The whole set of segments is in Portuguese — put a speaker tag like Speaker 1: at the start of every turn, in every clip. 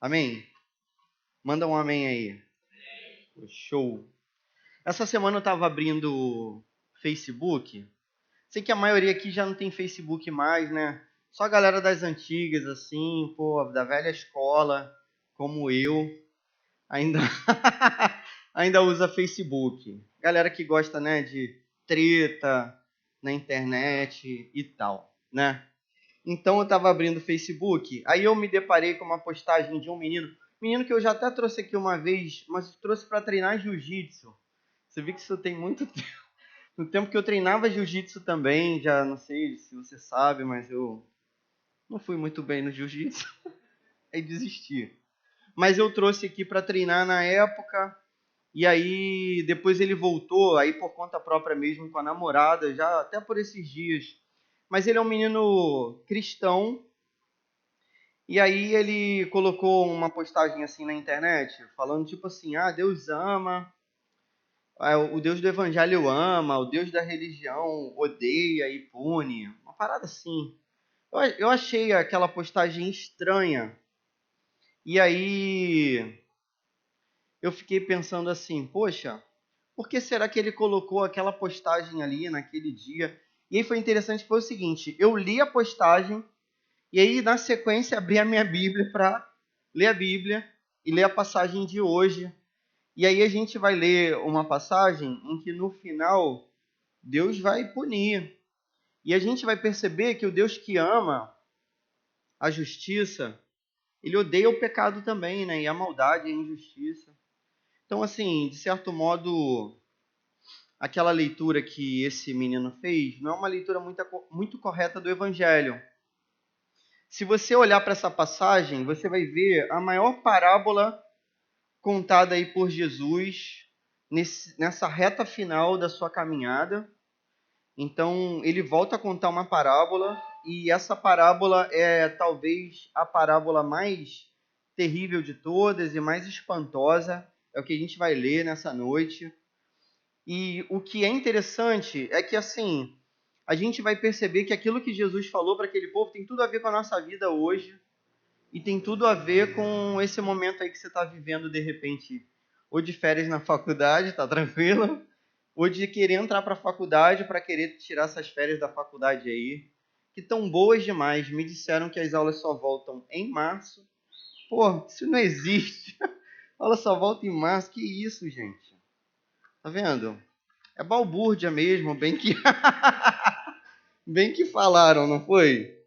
Speaker 1: Amém? Manda um amém aí. Show. Essa semana eu estava abrindo o Facebook. Sei que a maioria aqui já não tem Facebook mais, né? Só a galera das antigas, assim, pô, da velha escola, como eu, ainda, ainda usa Facebook. Galera que gosta, né, de treta na internet e tal, né? Então eu estava abrindo o Facebook, aí eu me deparei com uma postagem de um menino que eu já até trouxe aqui uma vez, mas trouxe para treinar jiu-jitsu. Você viu que isso tem muito tempo. No tempo que eu treinava jiu-jitsu também, já não sei se você sabe, mas eu não fui muito bem no jiu-jitsu, aí desisti. Mas eu trouxe aqui para treinar na época, e aí depois ele voltou, aí por conta própria mesmo com a namorada, já até por esses dias. Mas ele é um menino cristão. E aí ele colocou uma postagem assim na internet, falando tipo assim, Deus ama, o Deus do evangelho ama, o Deus da religião odeia e pune. Uma parada assim. Eu achei aquela postagem estranha. E aí eu fiquei pensando assim, poxa, por que será que ele colocou aquela postagem ali naquele dia? E aí foi interessante, foi o seguinte, eu li a postagem. E aí, na sequência, abri a minha Bíblia para ler a Bíblia e ler a passagem de hoje. E aí a gente vai ler uma passagem em que no final Deus vai punir. E a gente vai perceber que o Deus que ama a justiça, ele odeia o pecado também, né? E a maldade e a injustiça. Então, assim, de certo modo, aquela leitura que esse menino fez não é uma leitura muito correta do Evangelho. Se você olhar para essa passagem, você vai ver a maior parábola contada aí por Jesus nessa reta final da sua caminhada. Então, ele volta a contar uma parábola, e essa parábola é talvez a parábola mais terrível de todas e mais espantosa. É o que a gente vai ler nessa noite. E o que é interessante é que, assim, a gente vai perceber que aquilo que Jesus falou para aquele povo tem tudo a ver com a nossa vida hoje. E tem tudo a ver com esse momento aí que você está vivendo, de repente, ou de férias na faculdade, tá tranquilo? Ou de querer entrar para a faculdade para querer tirar essas férias da faculdade aí, que estão boas demais. Me disseram que as aulas só voltam em março. Pô, isso não existe. A aula só volta em março. Que isso, gente? Tá vendo? É balbúrdia mesmo, bem que bem que falaram, não foi?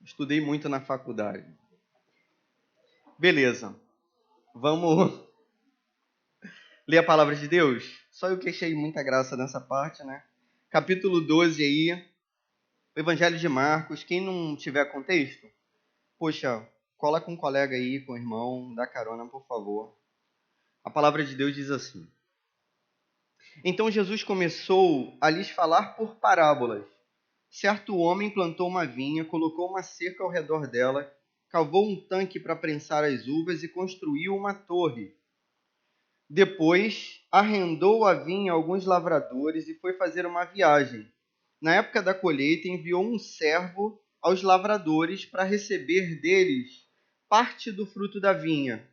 Speaker 1: Estudei muito na faculdade. Beleza. Vamos ler a palavra de Deus? Só eu que achei muita graça nessa parte, né? Capítulo 12 aí, o Evangelho de Marcos. Quem não tiver contexto, poxa, cola com um colega aí, com o irmão, dá carona, por favor. A palavra de Deus diz assim: Então Jesus começou a lhes falar por parábolas. Certo homem plantou uma vinha, colocou uma cerca ao redor dela, cavou um tanque para prensar as uvas e construiu uma torre. Depois, arrendou a vinha a alguns lavradores e foi fazer uma viagem. Na época da colheita, enviou um servo aos lavradores para receber deles parte do fruto da vinha.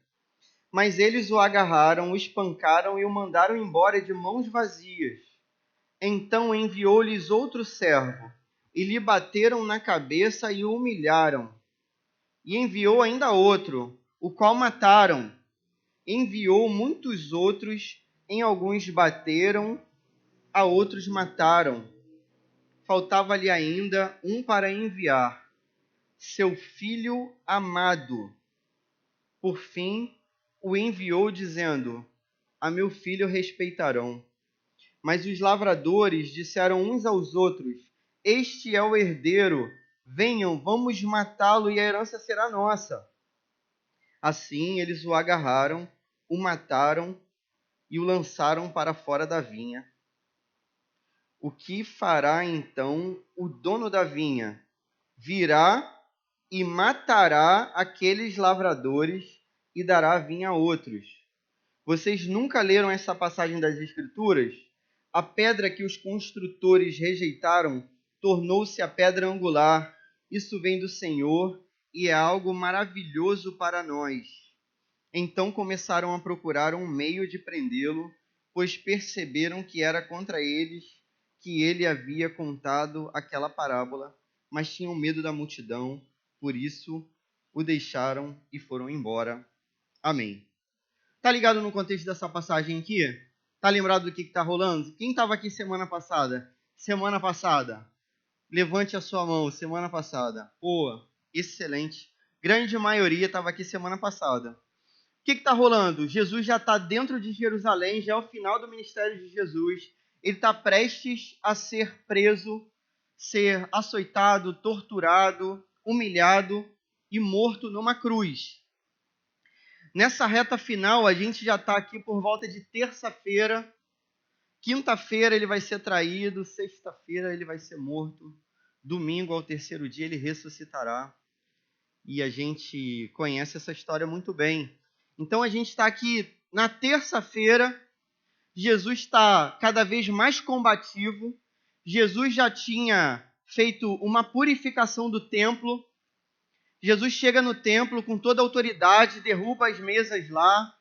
Speaker 1: Mas eles o agarraram, o espancaram e o mandaram embora de mãos vazias. Então enviou-lhes outro servo, e lhe bateram na cabeça e o humilharam. E enviou ainda outro, o qual mataram. Enviou muitos outros, em alguns bateram, a outros mataram. Faltava-lhe ainda um para enviar, seu filho amado. Por fim, o enviou dizendo: A meu filho respeitarão. Mas os lavradores disseram uns aos outros: Este é o herdeiro, venham, vamos matá-lo e a herança será nossa. Assim eles o agarraram, o mataram e o lançaram para fora da vinha. O que fará então o dono da vinha? Virá e matará aqueles lavradores e dará a vinha a outros. Vocês nunca leram essa passagem das Escrituras? A pedra que os construtores rejeitaram tornou-se a pedra angular. isso vem do Senhor e é algo maravilhoso para nós. Então começaram a procurar um meio de prendê-lo, pois perceberam que era contra eles que ele havia contado aquela parábola, mas tinham medo da multidão, por isso o deixaram e foram embora. Amém. Tá ligado no contexto dessa passagem aqui? Tá lembrado do que está rolando? Quem estava aqui semana passada? Semana passada. Levante a sua mão, semana passada. Pô, excelente. Grande maioria estava aqui semana passada. O que está rolando? Jesus já está dentro de Jerusalém, já é o final do ministério de Jesus. Ele está prestes a ser preso, ser açoitado, torturado, humilhado e morto numa cruz. Nessa reta final, a gente já está aqui por volta de terça-feira. Quinta-feira ele vai ser traído, sexta-feira ele vai ser morto, domingo ao terceiro dia ele ressuscitará. E a gente conhece essa história muito bem. Então a gente está aqui na terça-feira, Jesus está cada vez mais combativo, Jesus já tinha feito uma purificação do templo, Jesus chega no templo com toda a autoridade, derruba as mesas lá,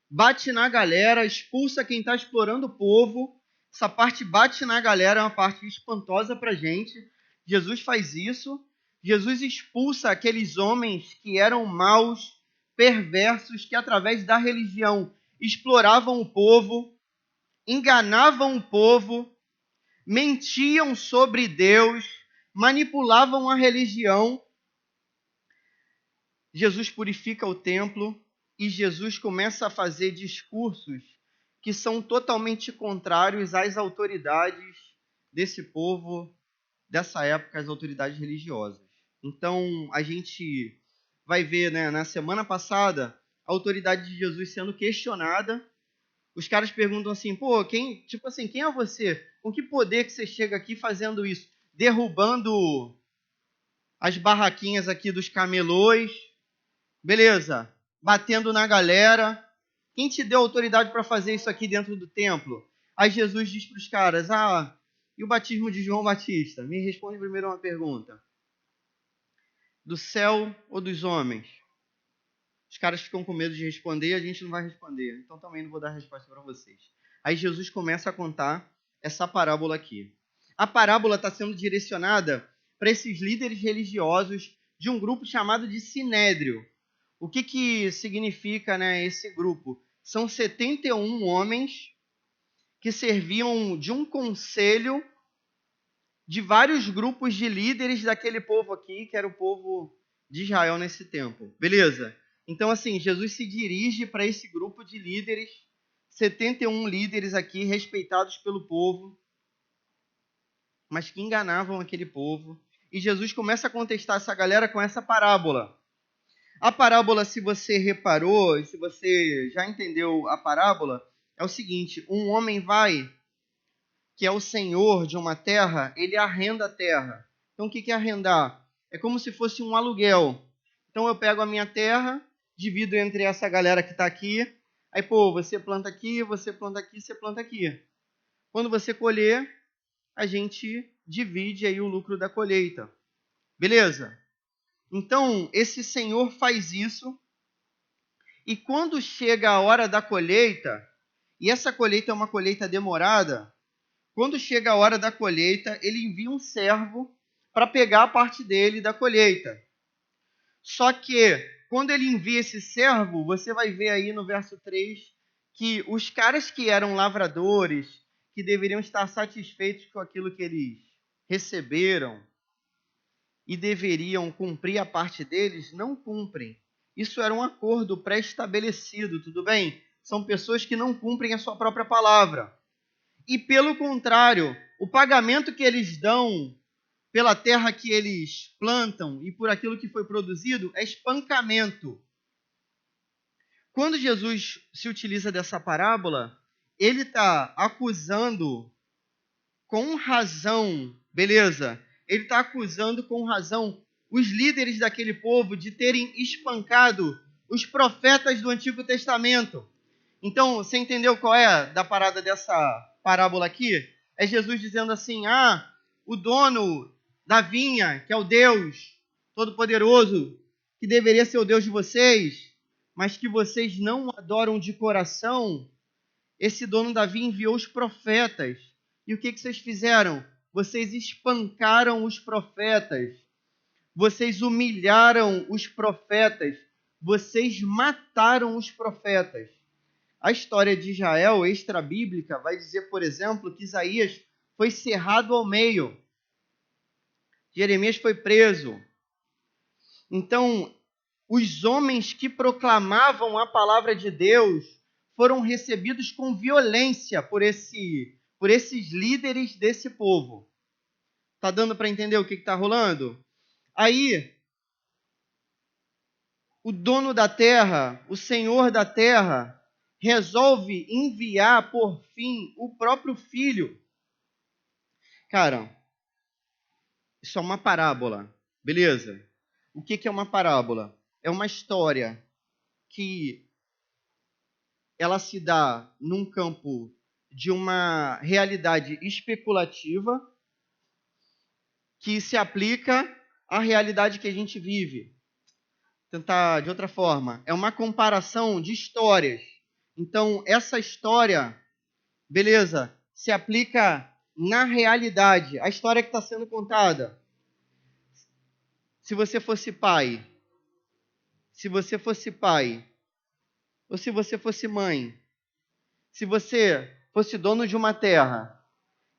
Speaker 1: bate na galera, expulsa quem está explorando o povo. Essa parte bate na galera é uma parte espantosa para a gente. Jesus faz isso. Jesus expulsa aqueles homens que eram maus, perversos, que através da religião exploravam o povo, enganavam o povo, mentiam sobre Deus, manipulavam a religião. Jesus purifica o templo e Jesus começa a fazer discursos que são totalmente contrários às autoridades desse povo, dessa época, as autoridades religiosas. Então, a gente vai ver, né, na semana passada, a autoridade de Jesus sendo questionada. Os caras perguntam assim, pô, quem é você? Com que poder que você chega aqui fazendo isso? Derrubando as barraquinhas aqui dos camelôs, beleza, batendo na galera. Quem te deu autoridade para fazer isso aqui dentro do templo? Aí Jesus diz para os caras, e o batismo de João Batista? Me responde primeiro uma pergunta. Do céu ou dos homens? Os caras ficam com medo de responder e a gente não vai responder. Então também não vou dar resposta para vocês. Aí Jesus começa a contar essa parábola aqui. A parábola está sendo direcionada para esses líderes religiosos de um grupo chamado de Sinédrio. O que significa, né, esse grupo? São 71 homens que serviam de um conselho de vários grupos de líderes daquele povo aqui, que era o povo de Israel nesse tempo. Beleza? Então, assim, Jesus se dirige para esse grupo de líderes, 71 líderes aqui, respeitados pelo povo, mas que enganavam aquele povo. E Jesus começa a contestar essa galera com essa parábola. A parábola, se você reparou, se você já entendeu a parábola, é o seguinte: um homem vai, que é o senhor de uma terra, ele arrenda a terra. Então, o que é arrendar? É como se fosse um aluguel. Então, eu pego a minha terra, divido entre essa galera que está aqui, aí, pô, você planta aqui, você planta aqui, você planta aqui. Quando você colher, a gente divide aí o lucro da colheita. Beleza? Então, esse senhor faz isso, e quando chega a hora da colheita, e essa colheita é uma colheita demorada, quando chega a hora da colheita, ele envia um servo para pegar a parte dele da colheita. Só que, quando ele envia esse servo, você vai ver aí no verso 3, que os caras que eram lavradores, que deveriam estar satisfeitos com aquilo que eles receberam e deveriam cumprir a parte deles, não cumprem. Isso era um acordo pré-estabelecido, tudo bem? São pessoas que não cumprem a sua própria palavra. E pelo contrário, o pagamento que eles dão pela terra que eles plantam e por aquilo que foi produzido é espancamento. Quando Jesus se utiliza dessa parábola, ele está acusando com razão, beleza? Ele está acusando com razão os líderes daquele povo de terem espancado os profetas do Antigo Testamento. Então, você entendeu qual é da parada dessa parábola aqui? É Jesus dizendo assim, o dono da vinha, que é o Deus Todo-Poderoso, que deveria ser o Deus de vocês, mas que vocês não adoram de coração, esse dono da vinha enviou os profetas. E o que vocês fizeram? Vocês espancaram os profetas. Vocês humilharam os profetas. Vocês mataram os profetas. A história de Israel, extra-bíblica, vai dizer, por exemplo, que Isaías foi cerrado ao meio. Jeremias foi preso. Então, os homens que proclamavam a palavra de Deus foram recebidos com violência por esses líderes desse povo. Tá dando para entender o que está rolando? Aí, o dono da terra, o senhor da terra, resolve enviar, por fim, o próprio filho. Cara, isso é uma parábola, beleza? O que é uma parábola? É uma história que ela se dá num campo de uma realidade especulativa que se aplica à realidade que a gente vive. Tentar de outra forma. É uma comparação de histórias. Então, essa história, beleza, se aplica na realidade. A história que está sendo contada. Se você fosse pai, ou se você fosse mãe, se você fosse dono de uma terra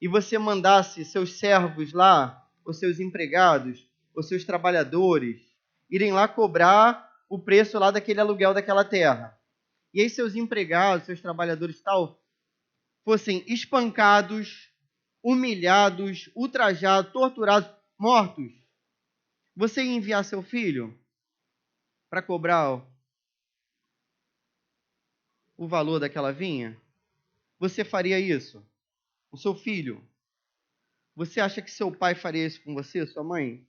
Speaker 1: e você mandasse seus servos lá, ou seus empregados, ou seus trabalhadores, irem lá cobrar o preço lá daquele aluguel daquela terra. E aí seus empregados, seus trabalhadores e tal, fossem espancados, humilhados, ultrajados, torturados, mortos. Você ia enviar seu filho para cobrar o valor daquela vinha? Você faria isso? O seu filho? Você acha que seu pai faria isso com você, sua mãe?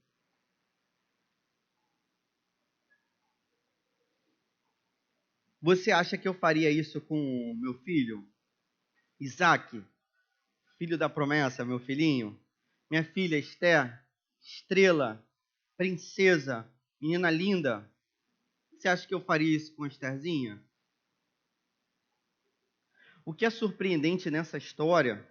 Speaker 1: Você acha que eu faria isso com meu filho? Isaac, filho da promessa, meu filhinho? Minha filha Esther, estrela, princesa, menina linda. Você acha que eu faria isso com a Estherzinha? O que é surpreendente nessa história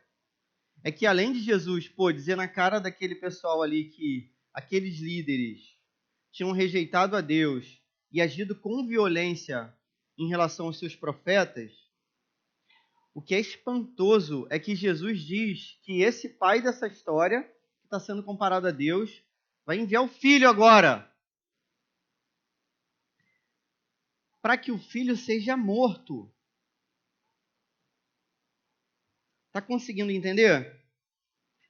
Speaker 1: é que, além de Jesus, dizer na cara daquele pessoal ali que aqueles líderes tinham rejeitado a Deus e agido com violência em relação aos seus profetas, o que é espantoso é que Jesus diz que esse pai dessa história, que está sendo comparado a Deus, vai enviar o filho agora, para que o filho seja morto. Está conseguindo entender?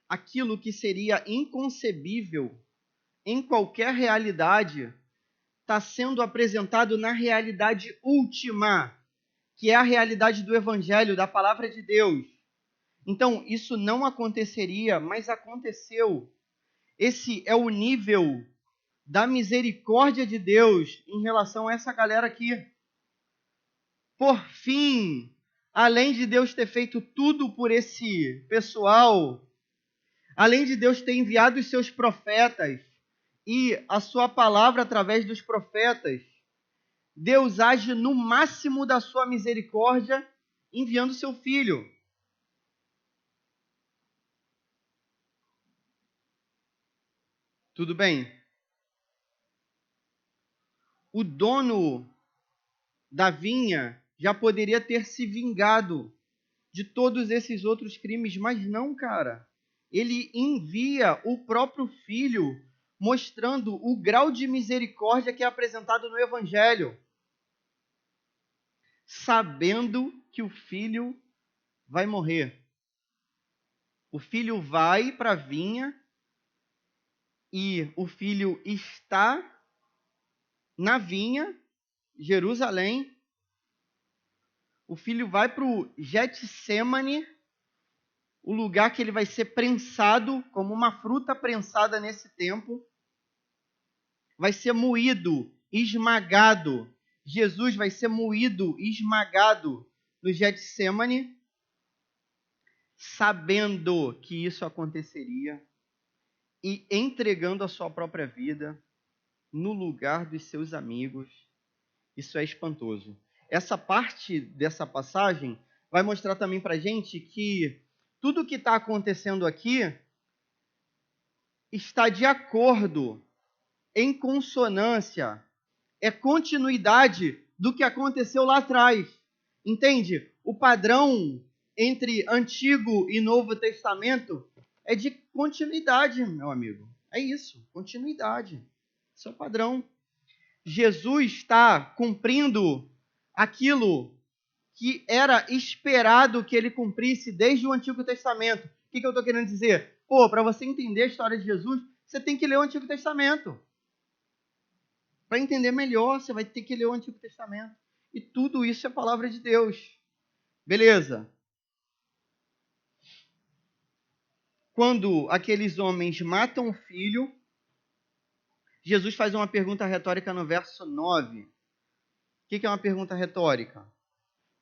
Speaker 1: Aquilo que seria inconcebível em qualquer realidade está sendo apresentado na realidade última, que é a realidade do Evangelho, da Palavra de Deus. Então, isso não aconteceria, mas aconteceu. Esse é o nível da misericórdia de Deus em relação a essa galera aqui. Por fim, além de Deus ter feito tudo por esse pessoal, além de Deus ter enviado os seus profetas e a sua palavra através dos profetas, Deus age no máximo da sua misericórdia enviando seu filho. Tudo bem? O dono da vinha já poderia ter se vingado de todos esses outros crimes, mas não, cara. Ele envia o próprio filho, mostrando o grau de misericórdia que é apresentado no Evangelho, sabendo que o filho vai morrer. O filho vai para a vinha e o filho está na vinha, Jerusalém. O filho vai para o Getsêmani, o lugar que ele vai ser prensado, como uma fruta prensada nesse tempo. Vai ser moído, esmagado. Jesus vai ser moído, esmagado no Getsêmani, sabendo que isso aconteceria. e entregando a sua própria vida no lugar dos seus amigos. Isso é espantoso. Essa parte dessa passagem vai mostrar também para a gente que tudo o que está acontecendo aqui está de acordo, em consonância, é continuidade do que aconteceu lá atrás. Entende? O padrão entre Antigo e Novo Testamento é de continuidade, meu amigo. É isso, continuidade. Isso é o padrão. Jesus está cumprindo aquilo que era esperado que ele cumprisse desde o Antigo Testamento. O que eu estou querendo dizer? Para você entender a história de Jesus, você tem que ler o Antigo Testamento. Para entender melhor, você vai ter que ler o Antigo Testamento. E tudo isso é palavra de Deus. Beleza. Quando aqueles homens matam o filho, Jesus faz uma pergunta retórica no verso 9. O que é uma pergunta retórica?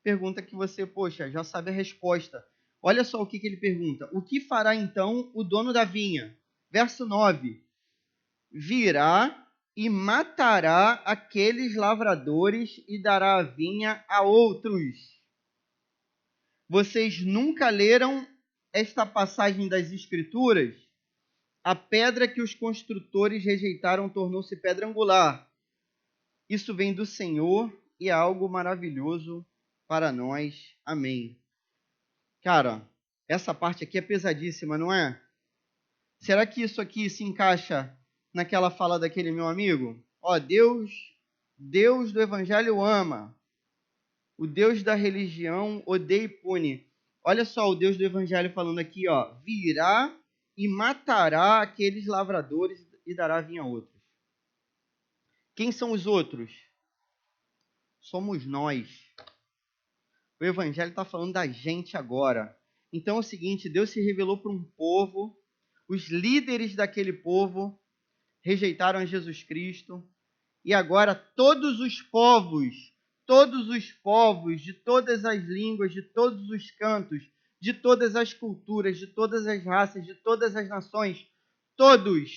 Speaker 1: Pergunta que você, já sabe a resposta. Olha só o que ele pergunta. O que fará então o dono da vinha? Verso 9. Virá e matará aqueles lavradores e dará a vinha a outros. Vocês nunca leram esta passagem das Escrituras? A pedra que os construtores rejeitaram tornou-se pedra angular. Isso vem do Senhor e é algo maravilhoso para nós. Amém. Cara, essa parte aqui é pesadíssima, não é? Será que isso aqui se encaixa naquela fala daquele meu amigo? Deus do Evangelho ama. O Deus da religião odeia e pune. Olha só o Deus do Evangelho falando aqui, virá e matará aqueles lavradores e dará vinha a outros. Quem são os outros? Somos nós. O Evangelho está falando da gente agora. Então é o seguinte, Deus se revelou para um povo, os líderes daquele povo rejeitaram Jesus Cristo, e agora todos os povos de todas as línguas, de todos os cantos, de todas as culturas, de todas as raças, de todas as nações, todos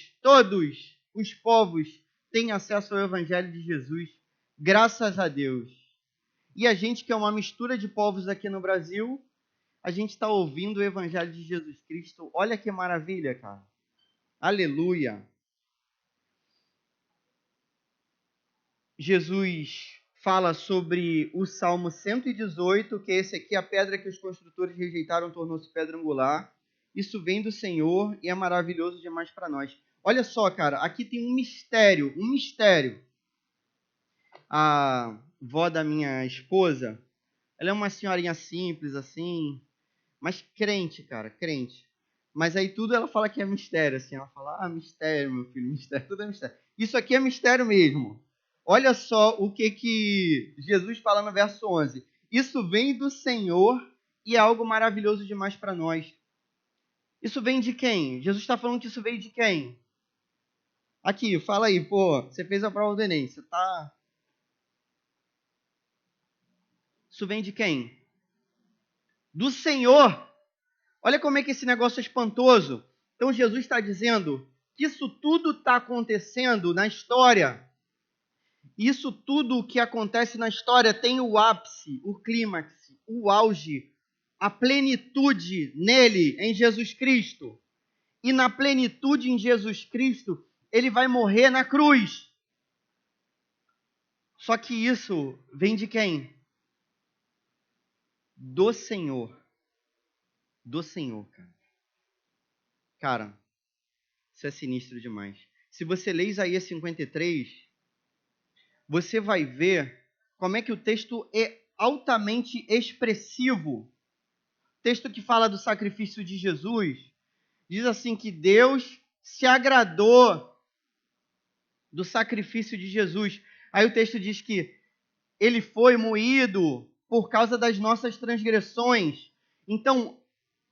Speaker 1: os povos têm acesso ao Evangelho de Jesus, graças a Deus. E a gente, que é uma mistura de povos aqui no Brasil, a gente está ouvindo o Evangelho de Jesus Cristo. Olha que maravilha, cara. Aleluia. Jesus fala sobre o Salmo 118, que é esse aqui, a pedra que os construtores rejeitaram tornou-se pedra angular. Isso vem do Senhor e é maravilhoso demais para nós. Olha só, cara, aqui tem um mistério. A vó da minha esposa, ela é uma senhorinha simples, assim, mas crente, cara, crente. Mas aí tudo ela fala que é mistério, assim. Ela fala, mistério, meu filho, mistério, tudo é mistério. Isso aqui é mistério mesmo. Olha só o que Jesus fala no verso 11. Isso vem do Senhor e é algo maravilhoso demais para nós. Isso vem de quem? Jesus está falando que isso veio de quem? Aqui, fala aí, você fez a prova do Enem, você tá... Isso vem de quem? Do Senhor. Olha como é que esse negócio é espantoso. Então Jesus está dizendo que isso tudo está acontecendo na história. Isso tudo que acontece na história tem o ápice, o clímax, o auge, a plenitude nele, em Jesus Cristo. E na plenitude em Jesus Cristo, ele vai morrer na cruz. Só que isso vem de quem? Do Senhor. Do Senhor, cara. Cara, isso é sinistro demais. Se você ler Isaías 53, você vai ver como é que o texto é altamente expressivo. Texto que fala do sacrifício de Jesus, diz assim que Deus se agradou do sacrifício de Jesus. Aí o texto diz que ele foi moído por causa das nossas transgressões. Então,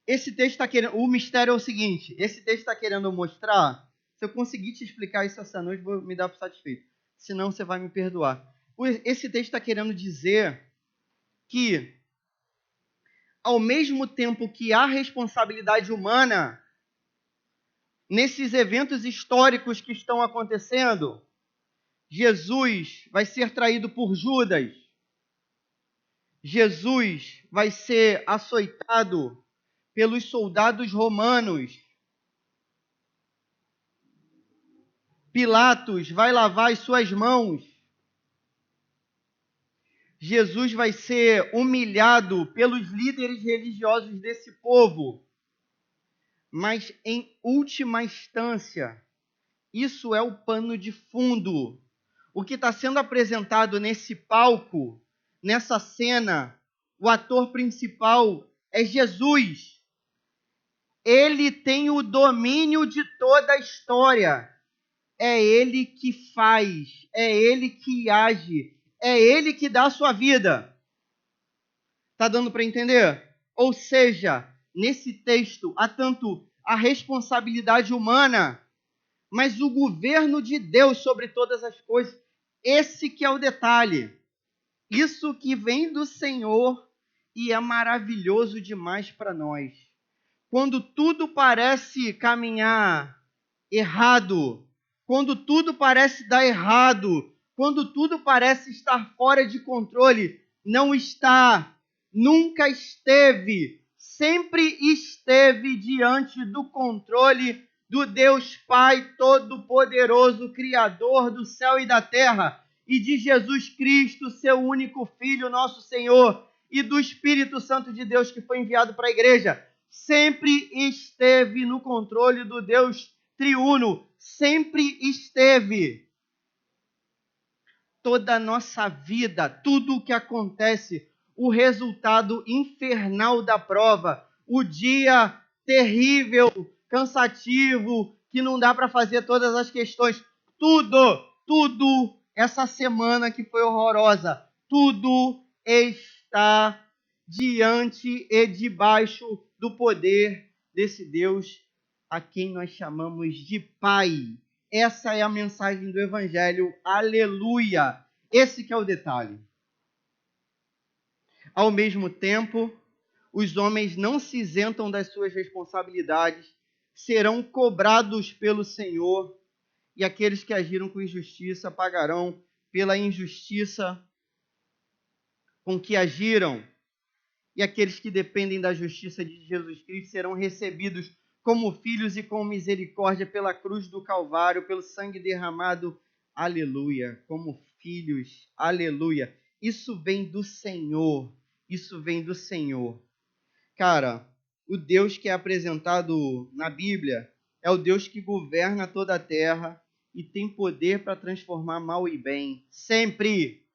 Speaker 1: esse texto está querendo... O mistério é o seguinte, esse texto está querendo mostrar... Se eu conseguir te explicar isso essa noite, vou me dar por satisfeito. Senão você vai me perdoar. Esse texto está querendo dizer que, ao mesmo tempo que há responsabilidade humana nesses eventos históricos que estão acontecendo, Jesus vai ser traído por Judas. Jesus vai ser açoitado pelos soldados romanos. Pilatos vai lavar as suas mãos. Jesus vai ser humilhado pelos líderes religiosos desse povo. Mas, em última instância, isso é o pano de fundo. O que está sendo apresentado nesse palco, nessa cena, o ator principal é Jesus. Ele tem o domínio de toda a história. É ele que faz, é ele que age, é ele que dá a sua vida. Está dando para entender? Ou seja, nesse texto há tanto a responsabilidade humana, mas o governo de Deus sobre todas as coisas. Esse que é o detalhe. Isso que vem do Senhor e é maravilhoso demais para nós. Quando tudo parece caminhar errado, quando tudo parece dar errado, quando tudo parece estar fora de controle, não está, nunca esteve, sempre esteve diante do controle do Deus Pai Todo-Poderoso, Criador do céu e da terra, e de Jesus Cristo, seu único Filho, nosso Senhor, e do Espírito Santo de Deus que foi enviado para a igreja. Sempre esteve no controle do Deus triuno, sempre esteve. Toda a nossa vida, tudo o que acontece, o resultado infernal da prova, o dia terrível, cansativo, que não dá para fazer todas as questões, tudo, essa semana que foi horrorosa, tudo está diante e debaixo do poder desse Deus a quem nós chamamos de Pai. Essa é a mensagem do Evangelho. Aleluia! Esse que é o detalhe. Ao mesmo tempo, os homens não se isentam das suas responsabilidades, serão cobrados pelo Senhor, e aqueles que agiram com injustiça pagarão pela injustiça com que agiram, e aqueles que dependem da justiça de Jesus Cristo serão recebidos como filhos e com misericórdia pela cruz do Calvário, pelo sangue derramado, aleluia, como filhos, aleluia. Isso vem do Senhor, isso vem do Senhor. Cara, o Deus que é apresentado na Bíblia é o Deus que governa toda a terra e tem poder para transformar mal em bem, sempre,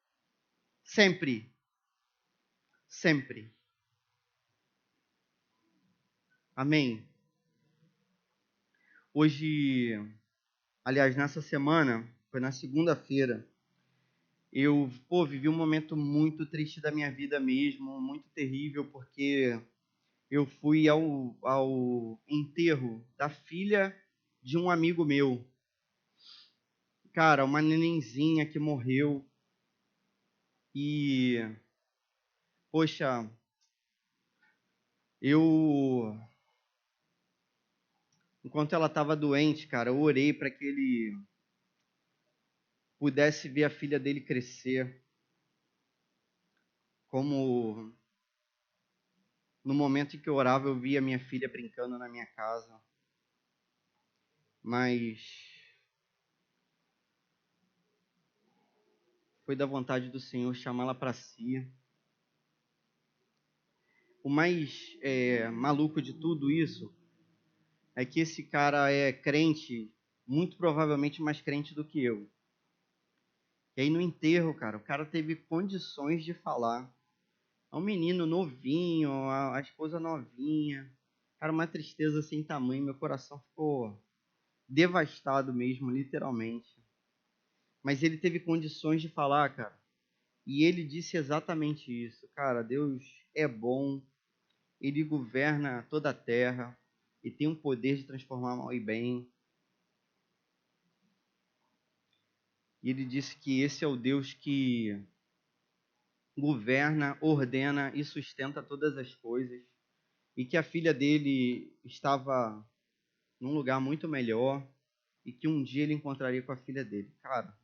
Speaker 1: sempre, sempre. Amém? Hoje, aliás, nessa semana, foi na segunda-feira, eu vivi um momento muito triste da minha vida mesmo, muito terrível, porque eu fui ao enterro da filha de um amigo meu. Cara, uma nenenzinha que morreu. E, poxa, enquanto ela estava doente, cara, eu orei para que ele pudesse ver a filha dele crescer. Como no momento em que eu orava, eu via minha filha brincando na minha casa. Mas foi da vontade do Senhor chamá-la para si. O mais maluco de tudo isso é que esse cara é crente, muito provavelmente mais crente do que eu. E aí no enterro, cara, o cara teve condições de falar. É um menino novinho, a esposa novinha. Cara, uma tristeza sem tamanho. Meu coração ficou devastado mesmo, literalmente. Mas ele teve condições de falar, cara. E ele disse exatamente isso. Cara, Deus é bom. Ele governa toda a terra. E tem um poder de transformar mal em bem. E ele disse que esse é o Deus que governa, ordena e sustenta todas as coisas. E que a filha dele estava num lugar muito melhor e que um dia ele encontraria com a filha dele. Cara,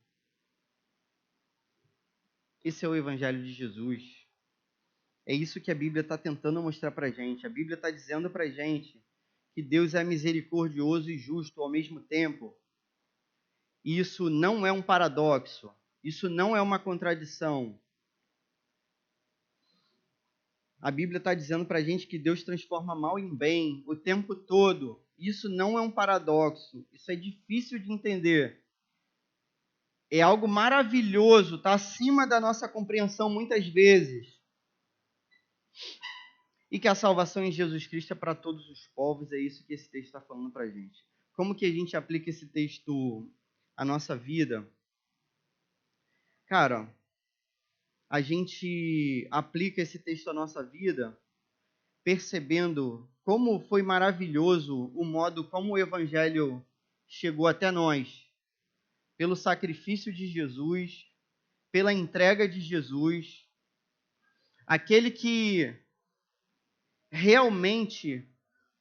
Speaker 1: esse é o Evangelho de Jesus. É isso que a Bíblia está tentando mostrar para a gente. A Bíblia está dizendo para a gente que Deus é misericordioso e justo ao mesmo tempo. E isso não é um paradoxo. Isso não é uma contradição. A Bíblia está dizendo para a gente que Deus transforma mal em bem o tempo todo. Isso não é um paradoxo. Isso é difícil de entender. É algo maravilhoso, está acima da nossa compreensão muitas vezes. E que a salvação em Jesus Cristo é para todos os povos, é isso que esse texto está falando para a gente. Como que a gente aplica esse texto à nossa vida? Cara, a gente aplica esse texto à nossa vida percebendo como foi maravilhoso o modo como o Evangelho chegou até nós, pelo sacrifício de Jesus, pela entrega de Jesus, aquele que realmente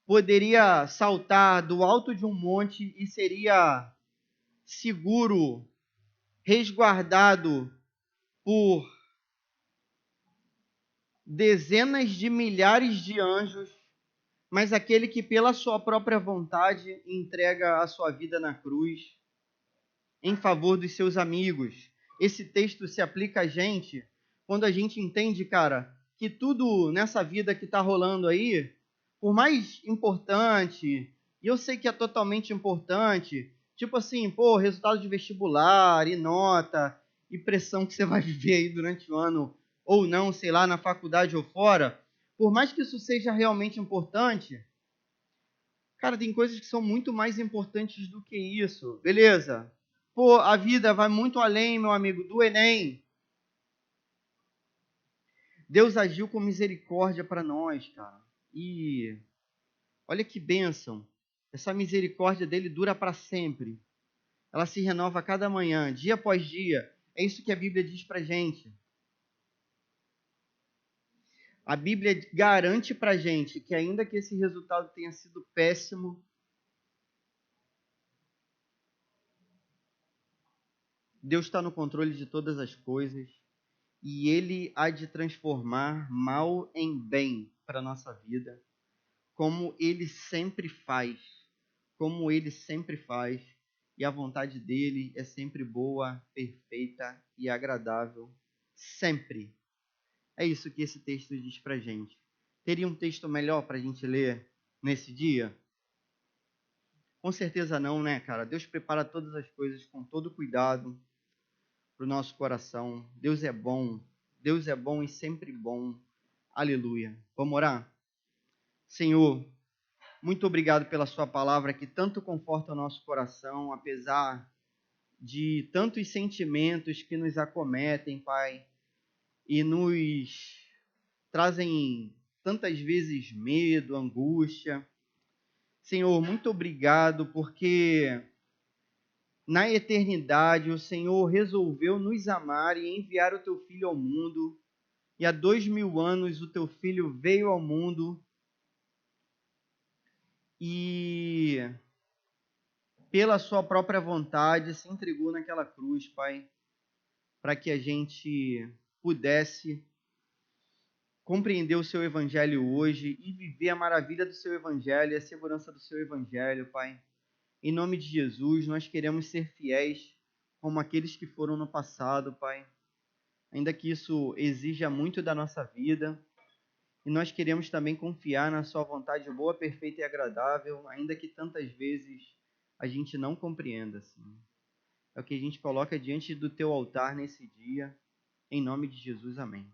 Speaker 1: poderia saltar do alto de um monte e seria seguro, resguardado por dezenas de milhares de anjos, mas aquele que pela sua própria vontade entrega a sua vida na cruz em favor dos seus amigos. Esse texto se aplica a gente quando a gente entende, cara, que tudo nessa vida que está rolando aí, por mais importante, e eu sei que é totalmente importante, tipo assim, pô, resultado de vestibular, e nota, e pressão que você vai viver aí durante o ano, ou não, sei lá, na faculdade ou fora, por mais que isso seja realmente importante, cara, tem coisas que são muito mais importantes do que isso, beleza? Pô, a vida vai muito além, meu amigo, do Enem. Deus agiu com misericórdia para nós, cara. E olha que bênção. Essa misericórdia dele dura para sempre. Ela se renova a cada manhã, dia após dia. É isso que a Bíblia diz para gente. A Bíblia garante para gente que ainda que esse resultado tenha sido péssimo, Deus está no controle de todas as coisas e Ele há de transformar mal em bem para a nossa vida, como Ele sempre faz. Como Ele sempre faz. E a vontade dEle é sempre boa, perfeita e agradável. Sempre. É isso que esse texto diz para a gente. Teria um texto melhor para a gente ler nesse dia? Com certeza não, né, cara? Deus prepara todas as coisas com todo cuidado para o nosso coração. Deus é bom. Deus é bom e sempre bom. Aleluia. Vamos orar? Senhor, muito obrigado pela sua palavra que tanto conforta o nosso coração, apesar de tantos sentimentos que nos acometem, Pai, e nos trazem tantas vezes medo, angústia. Senhor, muito obrigado porque na eternidade o Senhor resolveu nos amar e enviar o teu Filho ao mundo. E há 2000 anos o teu Filho veio ao mundo e pela sua própria vontade se entregou naquela cruz, Pai, para que a gente pudesse compreender o seu evangelho hoje e viver a maravilha do seu evangelho e a segurança do seu evangelho, Pai. Em nome de Jesus, nós queremos ser fiéis como aqueles que foram no passado, Pai. Ainda que isso exija muito da nossa vida, e nós queremos também confiar na sua vontade boa, perfeita e agradável, ainda que tantas vezes a gente não compreenda, Senhor. É o que a gente coloca diante do teu altar nesse dia. Em nome de Jesus, amém.